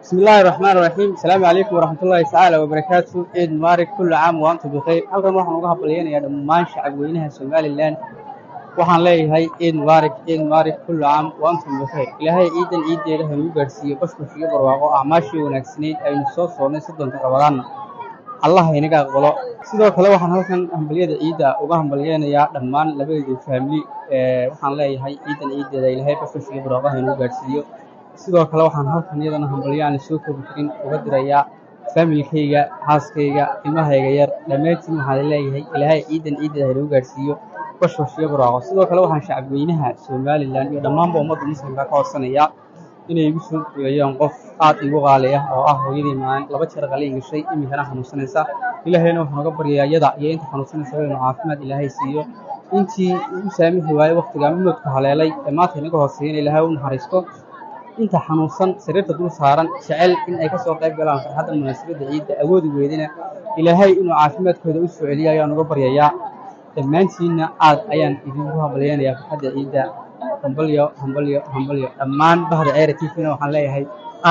بسم الله الرحمن الرحيم. السلام عليكم ورحمة الله تعالى وبركاته. عيد مبارك، كل عام وأنتم بخير. halkan waxaan uga hambalyeynaya dhammaan shacabweynaha Somaliland. waxaan leeyahay ciid mubaarak, ciid mubaarak, kullu caam wa antum bikhair. ilaahay ciidan ciideeda ha nagu gaarsiiyo bashbash iyo barwaaqo acmaashii wanaagsaneyd aynu soo soonnay soddonka Ramadaanna allah ha inaga aqbalo. sidoo kale waxaan halkan hambalyada ciida uga hambalyeynayaa dhammaan labadii family. waxaan leeyahay ciidan ciideeda ilaahay bashbash iyo barwaaqo ha nagu gaarsiiyo. sidoo kale waxaan halkan iyadana hambalyaan soo koobi karin uga dirayaa familkayga, xaaskayga, ilmahayga yar dhammaantiin waxaan leeyahay ilaahay ciidan ciideeda ha nagu gaarsiiyo bashbash iyo barwaaqo. sidoo kale waxaan shacabweynaha Somaliland iyo dhammaanba ummadda muslimka ka codsanayaa inay igu soo duceeyaan qof aad igu qaali ah oo ah hooyadii maalin 2 jeer qaliin gashay iminkana xanuunsanaysa. ilaahayna waxaan uga baryayaa iyada iyo inta xanuunsanaysa inuu caafimaad ilaahay siiyo. intii u saamixi waayey waqtigaa mudka haleelay ee maanta inaga hooseeyeen ilaahay u naxariisto. inta xanuunsan sariirta dul saaran jecel in ay ka soo qayb galaan farxadda munaasabadda ciidda awoodi weydina ilaahay inuu caafimaadkooda u soo celiyo ayaan uga baryayaa. dhammaantiinna aad ayaan idinku hambalyeynayaa farxadda ciidda. hambalyo hambalyo hambalyo dhammaan bahda Aira TV-na waxaan leeyahay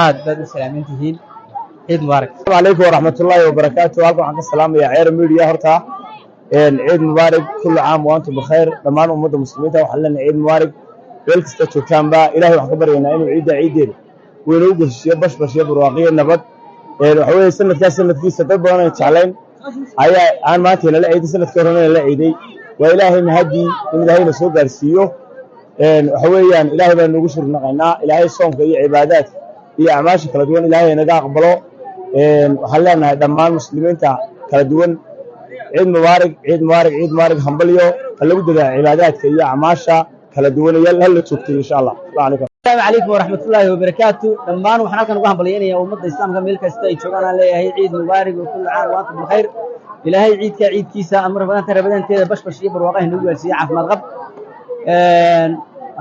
aad baad u salaaman tihiin. ciid mubaarak. السلام عليكم ورحمة الله وبركاته. halkan waxaan ka salaamayaa Aira Media horta ciid mubaarak kullu caam wa antum bikhair. dhammaan ummadda muslimiinta waxaan leenahay ciid mubaarak meel kasta joogtaanba ilaahay waxaan ka baryaynaa inuu ciideeda weyn u gashiyo bashbash iyo barwaaqiyo nabad. waxa weeye sanadkiisa dad badan ay jeclayn ayaa aan maanta la ciiday sanadkii horena la ciiday. waa ilaahay mahadi in ilaahayna soo gaarsiiyo. waxa weeyaan ilaahay baan ugu shukrinaqaynaa. ilaahay soonka iyo cibaadaadka iyo acmaasha kala duwan ilaahay naga aqbalo. waxaan leenahay dhammaan muslimiinta kala duwan ciid mubaarak, ciid mubaarak, ciid mubaarak. hambalyo ha lagu dadaa cibaadaadka iyo acmaasha kala duwan iyo la joogtay insha Allah. السلام عليكم ورحمة الله وبركاته. دمان وحنا كنا نقول بلينا يا أمة الإسلام كم ملك استيج وأنا ليه عيد مبارك وكل عام وأنتم بخير. إلهي عيد كعيد كيسة أمر بدن ترى بدن كذا بش يبر واقعه نقول سياحة في مرغب.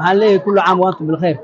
هن ليه كل عام وأنتم بالخير.